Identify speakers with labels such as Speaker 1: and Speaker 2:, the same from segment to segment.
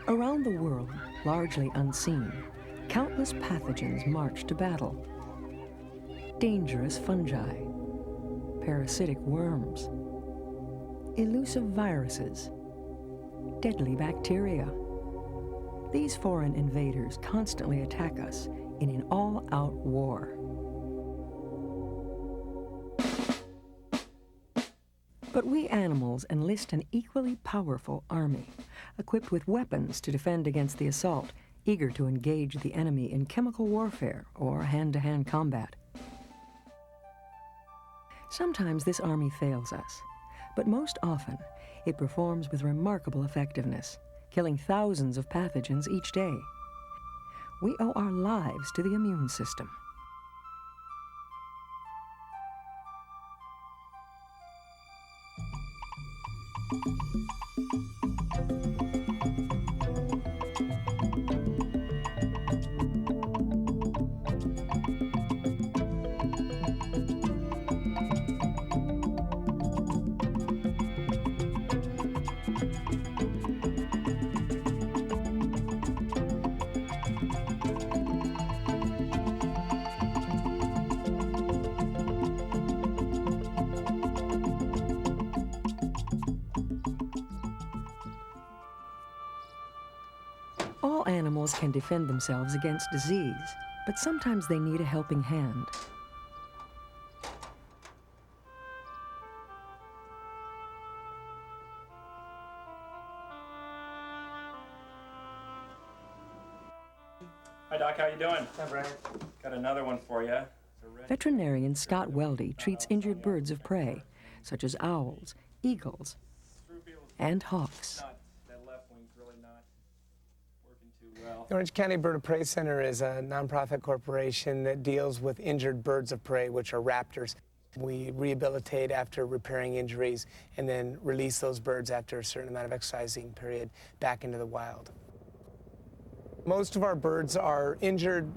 Speaker 1: Around the world, largely unseen, countless pathogens march to battle. Dangerous fungi, parasitic worms, elusive viruses, deadly bacteria. These foreign invaders constantly attack us in an all-out war. But we animals enlist an equally powerful army, equipped with weapons to defend against the assault, eager to engage the enemy in chemical warfare or hand-to-hand combat. Sometimes this army fails us, but most often it performs with remarkable effectiveness, killing thousands of pathogens each day. We owe our lives to the immune system. All animals can defend themselves against disease, but sometimes they need a helping hand.
Speaker 2: Hi, Doc. How you doing?
Speaker 3: Hi, Brian.
Speaker 2: Got another one for you.
Speaker 1: Veterinarian Scott Weldy treats injured birds of prey, such as owls, eagles, and hawks.
Speaker 2: That left wing's really not working too well.
Speaker 3: The Orange County Bird of Prey Center is a nonprofit corporation that deals with injured birds of prey, which are raptors. We rehabilitate after repairing injuries and then release those birds after a certain amount of exercising period back into the wild. Most of our birds are injured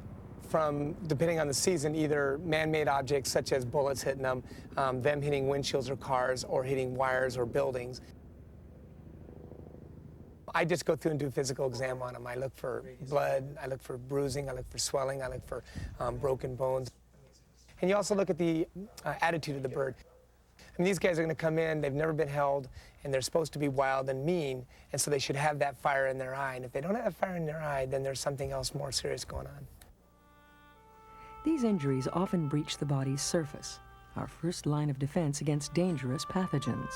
Speaker 3: from, depending on the season, either man-made objects such as bullets hitting them, them hitting windshields or cars, or hitting wires or buildings. I just go through and do a physical exam on them. I look for blood, I look for bruising, I look for swelling, I look for broken bones. And you also look at the attitude of the bird. I mean, these guys are going to come in, they've never been held, and they're supposed to be wild and mean, and so they should have that fire in their eye. And if they don't have fire in their eye, then there's something else more serious going on.
Speaker 1: These injuries often breach the body's surface, our first line of defense against dangerous pathogens.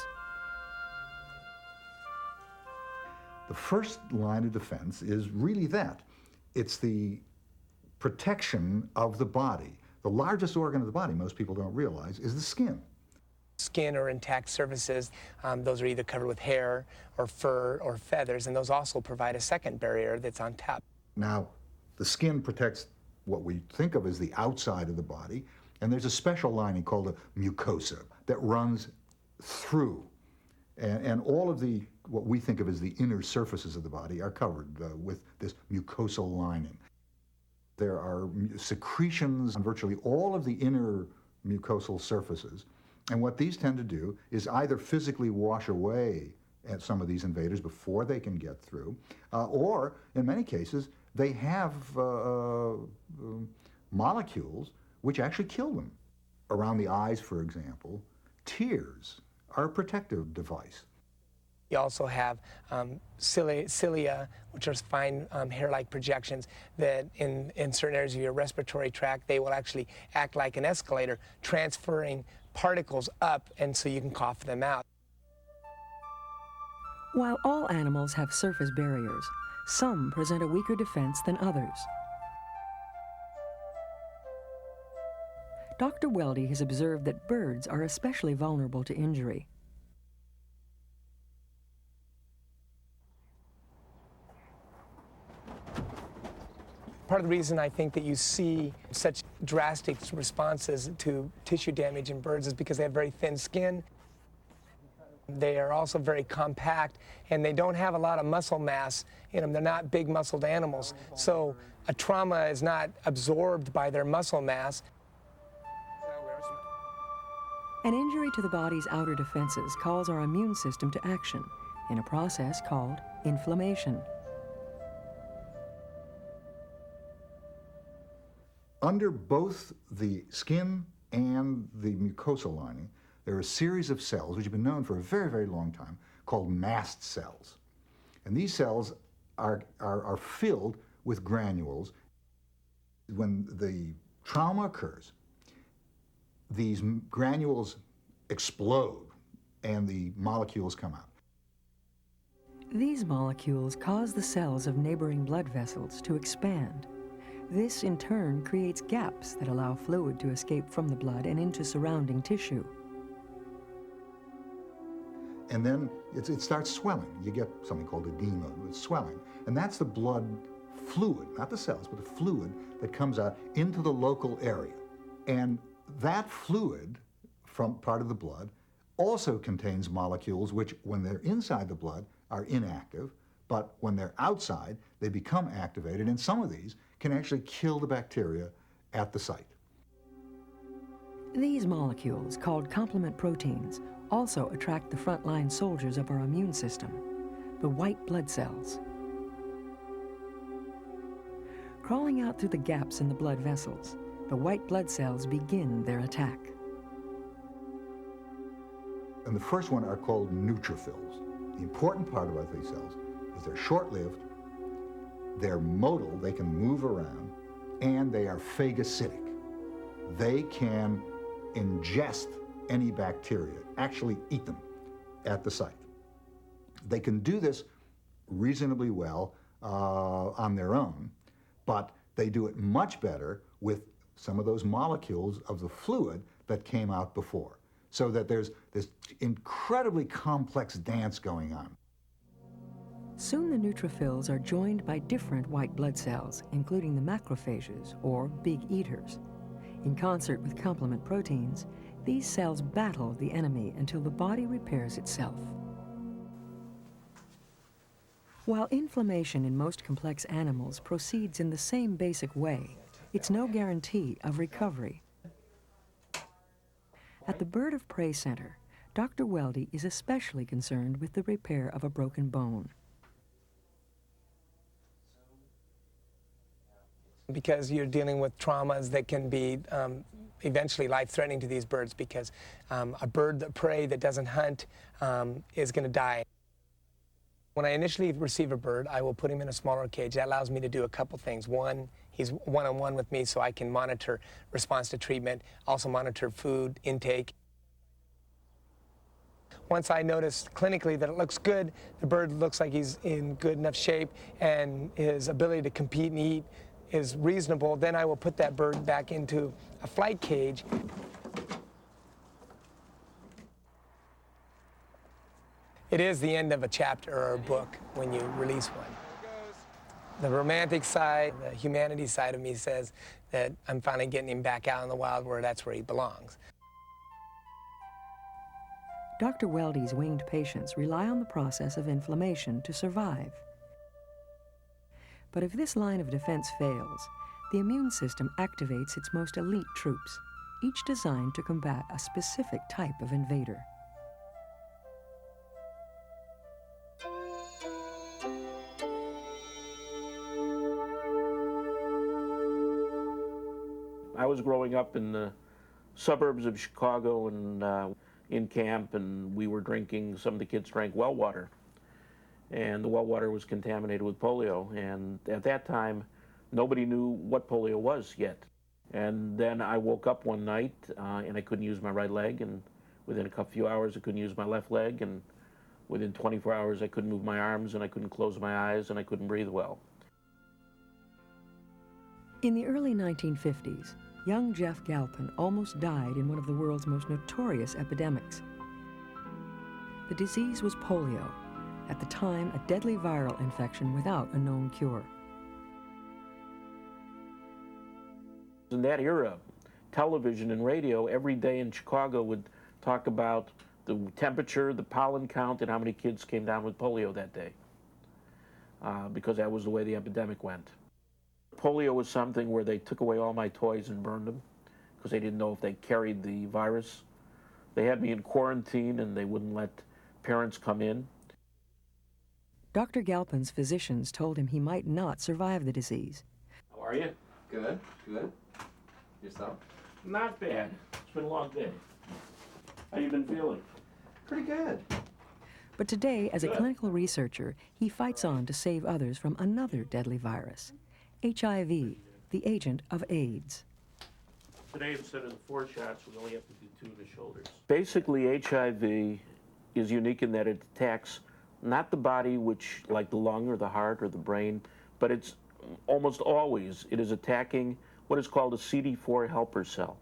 Speaker 4: The first line of defense is really that. It's the protection of the body. The largest organ of the body, most people don't realize, is the skin.
Speaker 3: Skin or intact surfaces, those are either covered with hair or fur or feathers, and those also provide a second barrier that's on top.
Speaker 4: Now, the skin protects what we think of as the outside of the body, and there's a special lining called a mucosa that runs through. And all of the, what we think of as the inner surfaces of the body are covered with this mucosal lining. There are secretions on virtually all of the inner mucosal surfaces. And what these tend to do is either physically wash away at some of these invaders before they can get through, or in many cases, they have molecules which actually kill them. Around the eyes, for example, tears are a protective device.
Speaker 3: You also have cilia, which are fine hair-like projections that in certain areas of your respiratory tract, they will actually act like an escalator, transferring particles up, and so you can cough them out.
Speaker 1: While all animals have surface barriers, some present a weaker defense than others. Dr. Weldy has observed that birds are especially vulnerable to injury.
Speaker 3: Part of the reason I think that you see such drastic responses to tissue damage in birds is because they have very thin skin. They are also very compact, and they don't have a lot of muscle mass in them. They're not big muscled animals. So a trauma is not absorbed by their muscle mass.
Speaker 1: An injury to the body's outer defenses calls our immune system to action in a process called inflammation.
Speaker 4: Under both the skin and the mucosal lining, there are a series of cells which have been known for a very, very long time called mast cells. And these cells are filled with granules. When the trauma occurs, these granules explode and the molecules come out.
Speaker 1: These molecules cause the cells of neighboring blood vessels to expand. This, in turn, creates gaps that allow fluid to escape from the blood and into surrounding tissue.
Speaker 4: And then it starts swelling. You get something called edema, it's swelling. And that's the blood fluid, not the cells, but the fluid that comes out into the local area. And that fluid from part of the blood also contains molecules which, when they're inside the blood, are inactive, but when they're outside, they become activated, and some of these can actually kill the bacteria at the site.
Speaker 1: These molecules, called complement proteins, also attract the frontline soldiers of our immune system, the white blood cells. Crawling out through the gaps in the blood vessels, the white blood cells begin their attack.
Speaker 4: And the first one are called neutrophils. The important part about these cells is they're short-lived, they're motile, they can move around, and they are phagocytic. They can ingest any bacteria, actually eat them at the site. They can do this reasonably well on their own, but they do it much better with some of those molecules of the fluid that came out before. So that there's this incredibly complex dance going on.
Speaker 1: Soon the neutrophils are joined by different white blood cells, including the macrophages, or big eaters. In concert with complement proteins, these cells battle the enemy until the body repairs itself. While inflammation in most complex animals proceeds in the same basic way, it's no guarantee of recovery. At the Bird of Prey Center, Dr. Weldy is especially concerned with the repair of a broken bone.
Speaker 3: Because you're dealing with traumas that can be eventually life-threatening to these birds, because a bird of prey that doesn't hunt is going to die. When I initially receive a bird, I will put him in a smaller cage. That allows me to do a couple things. One, he's one-on-one with me, so I can monitor response to treatment, also monitor food intake. Once I notice clinically that it looks good, the bird looks like he's in good enough shape, and his ability to compete and eat is reasonable, then I will put that bird back into a flight cage. It is the end of a chapter or a book when you release one. The romantic side, the humanity side of me says that I'm finally getting him back out in the wild, where that's where he belongs.
Speaker 1: Dr. Weldy's winged patients rely on the process of inflammation to survive. But if this line of defense fails, the immune system activates its most elite troops, each designed to combat a specific type of invader.
Speaker 5: I was growing up in the suburbs of Chicago and in camp, and we were drinking, some of the kids drank well water. And the well water was contaminated with polio. And at that time, nobody knew what polio was yet. And then I woke up one night and I couldn't use my right leg. And within a few hours, I couldn't use my left leg. And within 24 hours, I couldn't move my arms, and I couldn't close my eyes, and I couldn't breathe well.
Speaker 1: In the early 1950s, young Jeff Galpin almost died in one of the world's most notorious epidemics. The disease was polio, at the time a deadly viral infection without a known cure.
Speaker 5: In that era, television and radio every day in Chicago would talk about the temperature, the pollen count, and how many kids came down with polio that day, because that was the way the epidemic went. Polio was something where they took away all my toys and burned them because they didn't know if they carried the virus. They had me in quarantine, and they wouldn't let parents come in.
Speaker 1: Dr. Galpin's physicians told him he might not survive the disease.
Speaker 2: How are you? Good, good. Yourself?
Speaker 5: Not bad. It's been a long day. How you been feeling?
Speaker 2: Pretty good.
Speaker 1: But today, as a clinical researcher, he fights on to save others from another deadly virus, HIV, the agent of AIDS.
Speaker 5: Today, instead of the 4 shots, we only have to do 2 in the shoulders. Basically, HIV is unique in that it attacks not the body, which like the lung or the heart or the brain, but it's almost always, it is attacking what is called a CD4 helper cell.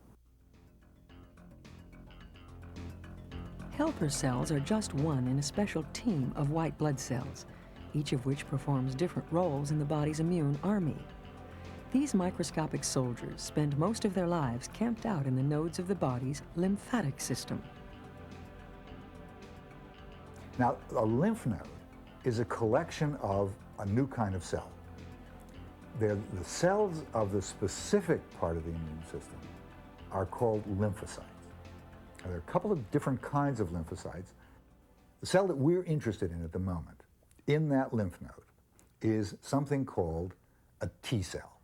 Speaker 1: Helper cells are just one in a special team of white blood cells, each of which performs different roles in the body's immune army. These microscopic soldiers spend most of their lives camped out in the nodes of the body's lymphatic system.
Speaker 4: Now, a lymph node is a collection of a new kind of cell. They're the cells of the specific part of the immune system are called lymphocytes. Now, there are a couple of different kinds of lymphocytes. The cell that we're interested in at the moment in that lymph node is something called a T cell.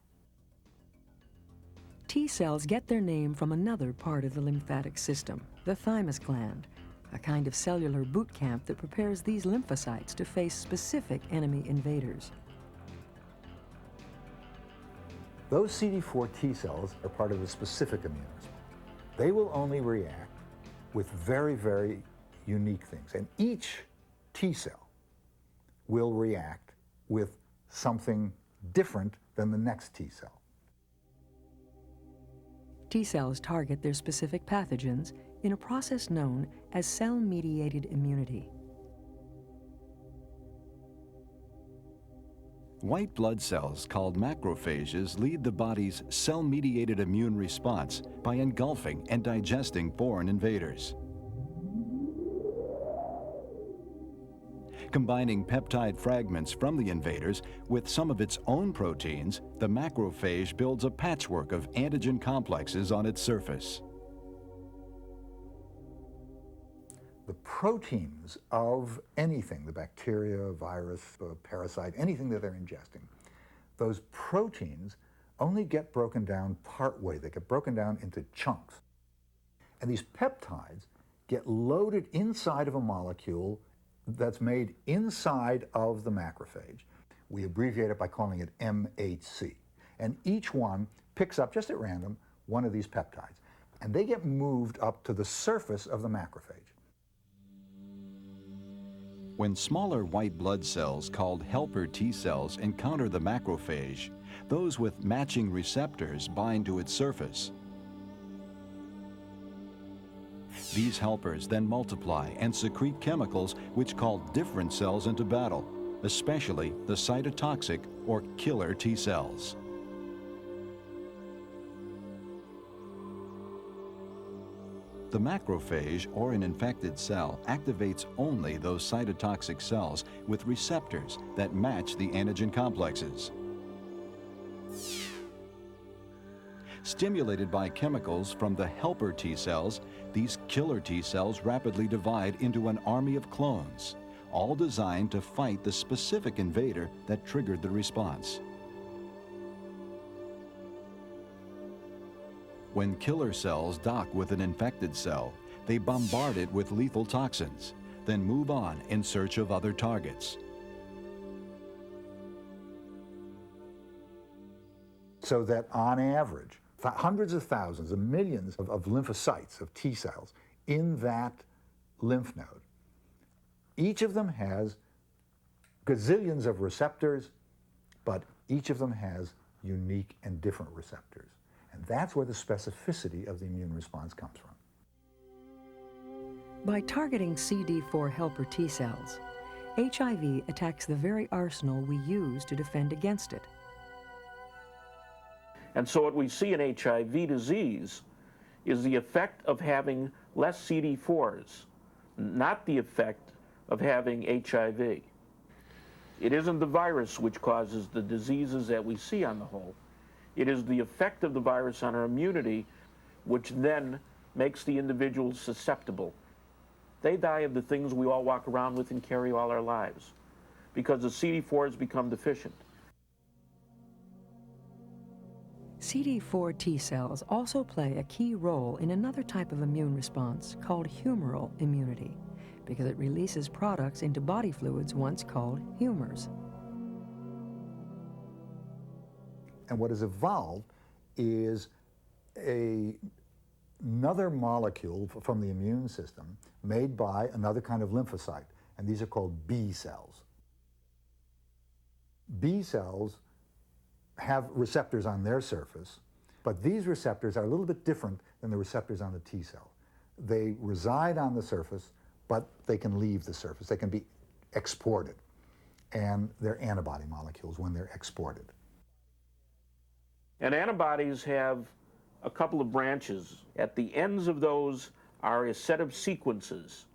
Speaker 1: T cells get their name from another part of the lymphatic system, the thymus gland, a kind of cellular boot camp that prepares these lymphocytes to face specific enemy invaders.
Speaker 4: Those CD4 T cells are part of a specific immune response. They will only react with very, very unique things. And each T cell will react with something different than the next T cell.
Speaker 1: T cells target their specific pathogens in a process known as cell-mediated immunity.
Speaker 6: White blood cells, called macrophages, lead the body's cell-mediated immune response by engulfing and digesting foreign invaders. Combining peptide fragments from the invaders with some of its own proteins, the macrophage builds a patchwork of antigen complexes on its surface.
Speaker 4: The proteins of anything, the bacteria, virus, parasite, anything that they're ingesting, those proteins only get broken down partway. They get broken down into chunks. And these peptides get loaded inside of a molecule that's made inside of the macrophage. We abbreviate it by calling it MHC. And each one picks up, just at random, one of these peptides. And they get moved up to the surface of the macrophage.
Speaker 6: When smaller white blood cells, called helper T cells, encounter the macrophage, those with matching receptors bind to its surface. These helpers then multiply and secrete chemicals which call different cells into battle, especially the cytotoxic or killer T cells. The macrophage, or an infected cell, activates only those cytotoxic cells with receptors that match the antigen complexes. Stimulated by chemicals from the helper T cells, these killer T cells rapidly divide into an army of clones, all designed to fight the specific invader that triggered the response. When killer cells dock with an infected cell, they bombard it with lethal toxins, then move on in search of other targets.
Speaker 4: So that on average, hundreds of thousands of millions of lymphocytes, of T cells, in that lymph node. Each of them has gazillions of receptors, but each of them has unique and different receptors. And that's where the specificity of the immune response comes from.
Speaker 1: By targeting CD4 helper T cells, HIV attacks the very arsenal we use to defend against it.
Speaker 5: And so what we see in HIV disease is the effect of having less CD4s, not the effect of having HIV. It isn't the virus which causes the diseases that we see on the whole. It is the effect of the virus on our immunity, which then makes the individual susceptible. They die of the things we all walk around with and carry all our lives, because the CD4s become deficient.
Speaker 1: CD4 T cells also play a key role in another type of immune response called humoral immunity, because it releases products into body fluids once called humors.
Speaker 4: And what has evolved is another molecule from the immune system made by another kind of lymphocyte, and these are called B cells. B cells have receptors on their surface, but these receptors are a little bit different than the receptors on the T cell. They reside on the surface, but they can leave the surface. They can be exported, and they're antibody molecules when they're exported.
Speaker 5: And antibodies have a couple of branches. At the ends of those are a set of sequences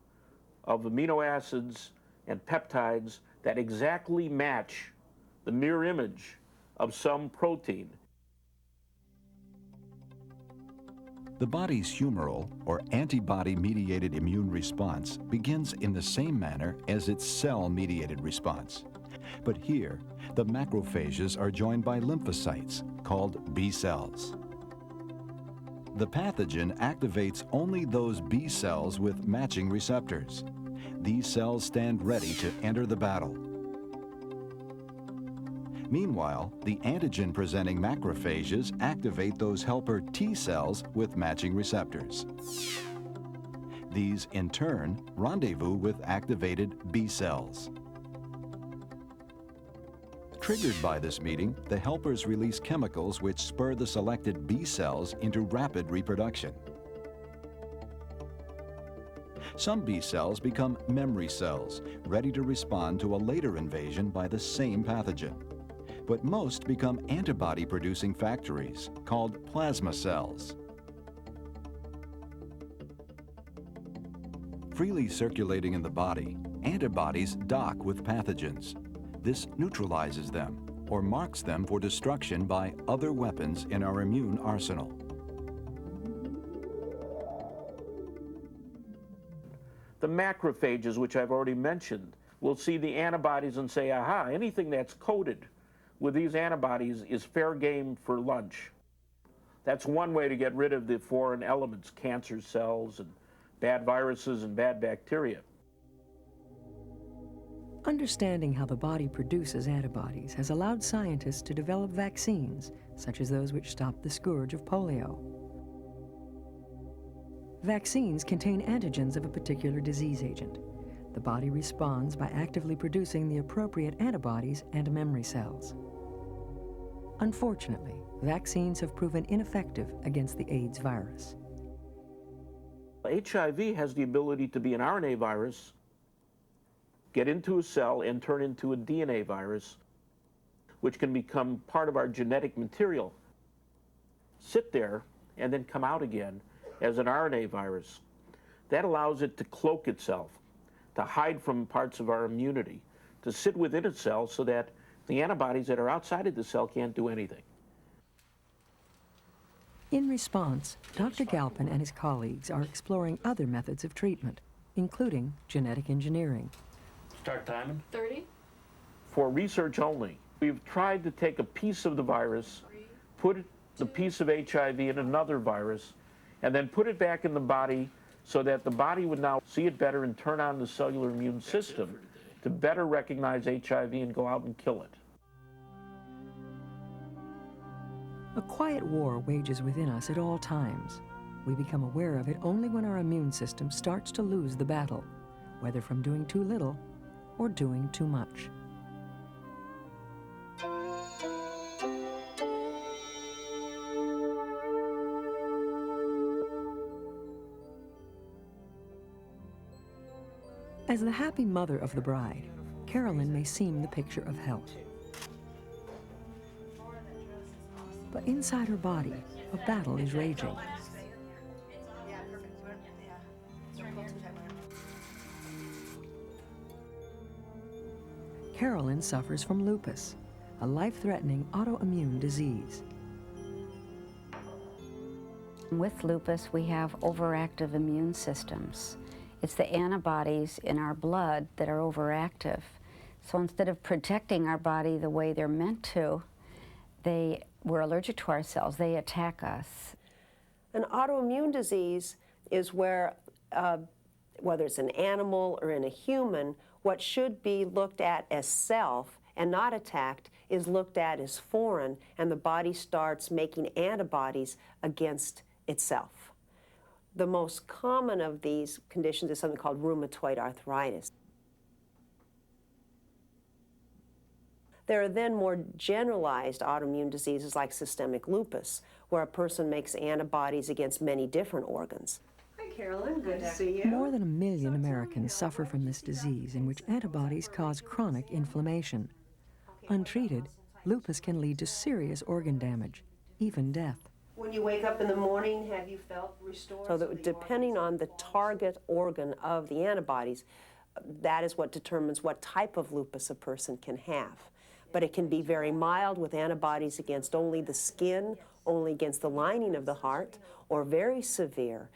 Speaker 5: of amino acids and peptides that exactly match the mirror image of some protein.
Speaker 6: The body's humoral, or antibody-mediated immune response, begins in the same manner as its cell-mediated response. But here, the macrophages are joined by lymphocytes, called B cells. The pathogen activates only those B cells with matching receptors. These cells stand ready to enter the battle. Meanwhile, the antigen-presenting macrophages activate those helper T cells with matching receptors. These, in turn, rendezvous with activated B cells. Triggered by this meeting, the helpers release chemicals which spur the selected B cells into rapid reproduction. Some B cells become memory cells, ready to respond to a later invasion by the same pathogen. But most become antibody-producing factories, called plasma cells. Freely circulating in the body, antibodies dock with pathogens. This neutralizes them, or marks them for destruction by other weapons in our immune arsenal.
Speaker 5: The macrophages, which I've already mentioned, will see the antibodies and say, aha, anything that's coated with these antibodies is fair game for lunch. That's one way to get rid of the foreign elements, cancer cells and bad viruses and bad bacteria.
Speaker 1: Understanding how the body produces antibodies has allowed scientists to develop vaccines, such as those which stop the scourge of polio. Vaccines contain antigens of a particular disease agent. The body responds by actively producing the appropriate antibodies and memory cells. Unfortunately, vaccines have proven ineffective against the AIDS virus.
Speaker 5: HIV has the ability to be an RNA virus, get into a cell and turn into a DNA virus, which can become part of our genetic material, sit there, and then come out again as an RNA virus. That allows it to cloak itself, to hide from parts of our immunity, to sit within a cell so that the antibodies that are outside of the cell can't do anything.
Speaker 1: In response, Dr. Galpin and his colleagues are exploring other methods of treatment, including genetic engineering.
Speaker 5: Start timing.
Speaker 7: 30.
Speaker 5: For research only. We've tried to take a piece of the virus, put the piece of HIV in another virus, and then put it back in the body so that the body would now see it better and turn on the cellular immune system to better recognize HIV and go out and kill it.
Speaker 1: A quiet war wages within us at all times. We become aware of it only when our immune system starts to lose the battle, whether from doing too little or doing too much. As the happy mother of the bride, Carolyn may seem the picture of health. But inside her body, a battle is raging. Carolyn suffers from lupus, a life-threatening autoimmune disease.
Speaker 8: With lupus, we have overactive immune systems. It's the antibodies in our blood that are overactive. So instead of protecting our body the way they're meant to, We're allergic to our cells. They attack us.
Speaker 7: An autoimmune disease is where, whether it's an animal or in a human, what should be looked at as self and not attacked is looked at as foreign, and the body starts making antibodies against itself. The most common of these conditions is something called rheumatoid arthritis. There are then more generalized autoimmune diseases like systemic lupus, where a person makes antibodies against many different organs. Hi, Carolyn. Good to see you.
Speaker 1: More than 1 million Americans suffer from this disease in which antibodies cause chronic inflammation. Untreated, lupus can lead to serious organ damage, even death.
Speaker 7: When you wake up in the morning, have you felt restored? So that depending on the target organ of the antibodies, that is what determines what type of lupus a person can have. But it can be very mild with antibodies against only the skin, only against the lining of the heart, or very severe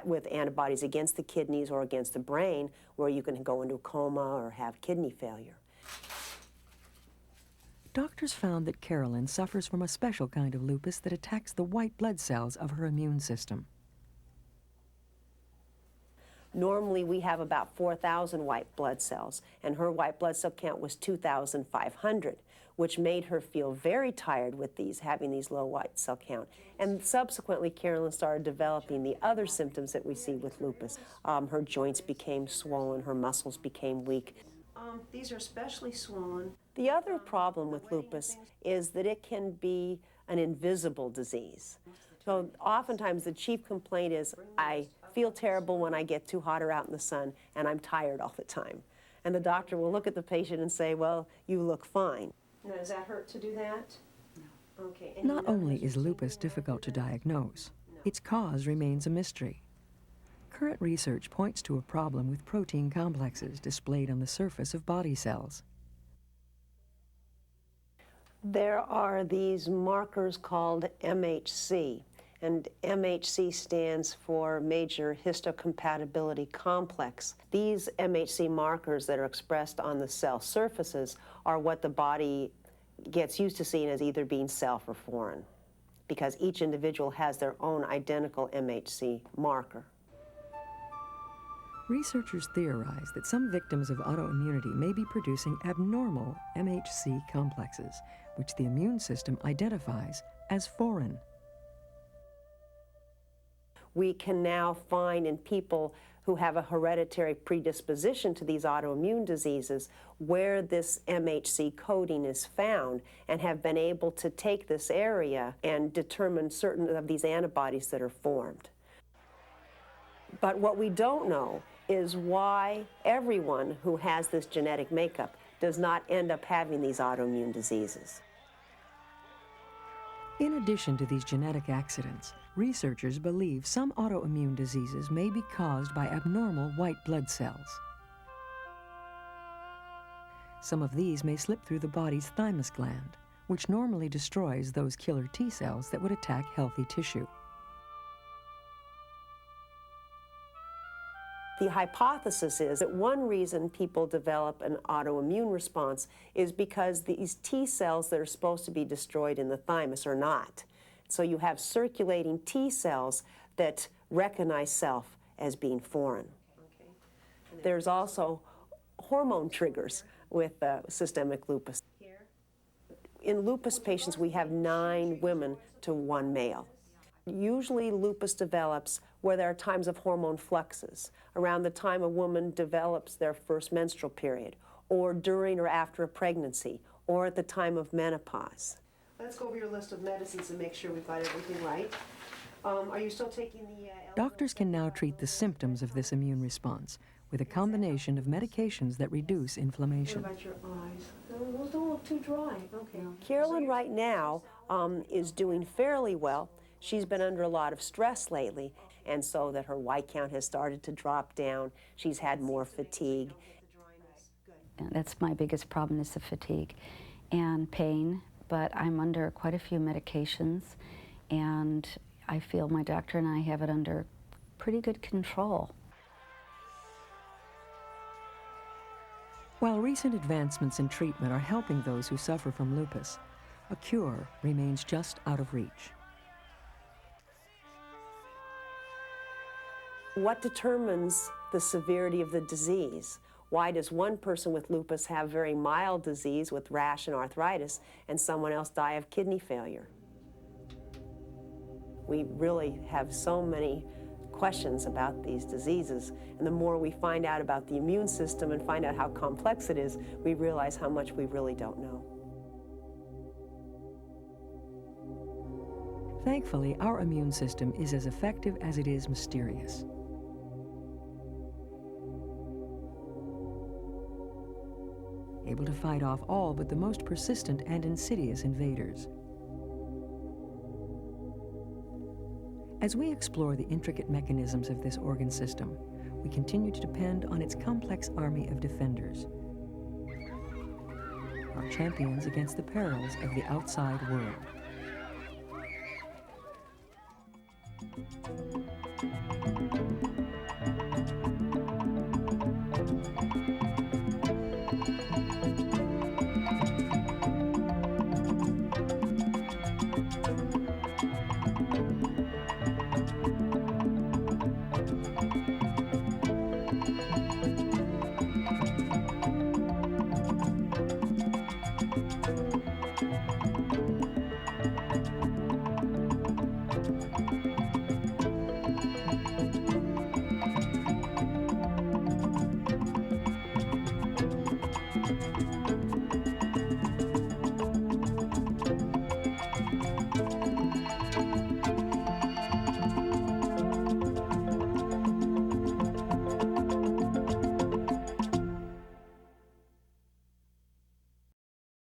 Speaker 7: with antibodies against the kidneys or against the brain, where you can go into a coma or have kidney failure.
Speaker 1: Doctors found that Carolyn suffers from a special kind of lupus that attacks the white blood cells of her immune system.
Speaker 7: Normally we have about 4,000 white blood cells, and her white blood cell count was 2,500, which made her feel very tired with having these low white cell count. And subsequently, Carolyn started developing the other symptoms that we see with lupus. Her joints became swollen, her muscles became weak. These are especially swollen. The other problem with lupus is that it can be an invisible disease. So oftentimes the chief complaint is, I feel terrible when I get too hot or out in the sun, and I'm tired all the time. And the doctor will look at the patient and say, well, you look fine. Now, does that hurt to do that? No. Okay.
Speaker 1: Not only is lupus difficult to diagnose, its cause remains a mystery. Current research points to a problem with protein complexes displayed on the surface of body cells.
Speaker 7: There are these markers called MHC, and MHC stands for Major Histocompatibility Complex. These MHC markers that are expressed on the cell surfaces are what the body gets used to seeing as either being self or foreign, because each individual has their own identical MHC marker.
Speaker 1: Researchers theorize that some victims of autoimmunity may be producing abnormal MHC complexes, which the immune system identifies as foreign.
Speaker 7: We can now find in people who have a hereditary predisposition to these autoimmune diseases where this MHC coding is found, and have been able to take this area and determine certain of these antibodies that are formed. But what we don't know is why everyone who has this genetic makeup does not end up having these autoimmune diseases.
Speaker 1: In addition to these genetic accidents, researchers believe some autoimmune diseases may be caused by abnormal white blood cells. Some of these may slip through the body's thymus gland, which normally destroys those killer T cells that would attack healthy tissue.
Speaker 7: The hypothesis is that one reason people develop an autoimmune response is because these T cells that are supposed to be destroyed in the thymus are not. So you have circulating T cells that recognize self as being foreign. There's also hormone triggers with systemic lupus. In lupus patients, we have 9 women to 1 male. Usually lupus develops where there are times of hormone fluxes, around the time a woman develops their first menstrual period, or during or after a pregnancy, or at the time of menopause. Let's go over your list of medicines and make sure we've got everything right. Are you still taking the...
Speaker 1: Doctors can now treat the symptoms of this immune response with a combination of medications that reduce inflammation.
Speaker 7: What about your eyes? Those don't look too dry. Okay. Carolyn right now is doing fairly well. She's been under a lot of stress lately, and so that her white count has started to drop down. She's had more fatigue.
Speaker 8: And that's my biggest problem, is the fatigue and pain, but I'm under quite a few medications, and I feel my doctor and I have it under pretty good control.
Speaker 1: While recent advancements in treatment are helping those who suffer from lupus, a cure remains just out of reach.
Speaker 7: What determines the severity of the disease? Why does one person with lupus have very mild disease with rash and arthritis and someone else die of kidney failure? We really have so many questions about these diseases, and the more we find out about the immune system and find out how complex it is, we realize how much we really don't know.
Speaker 1: Thankfully, our immune system is as effective as it is mysterious. Able to fight off all but the most persistent and insidious invaders. As we explore the intricate mechanisms of this organ system, we continue to depend on its complex army of defenders, our champions against the perils of the outside world.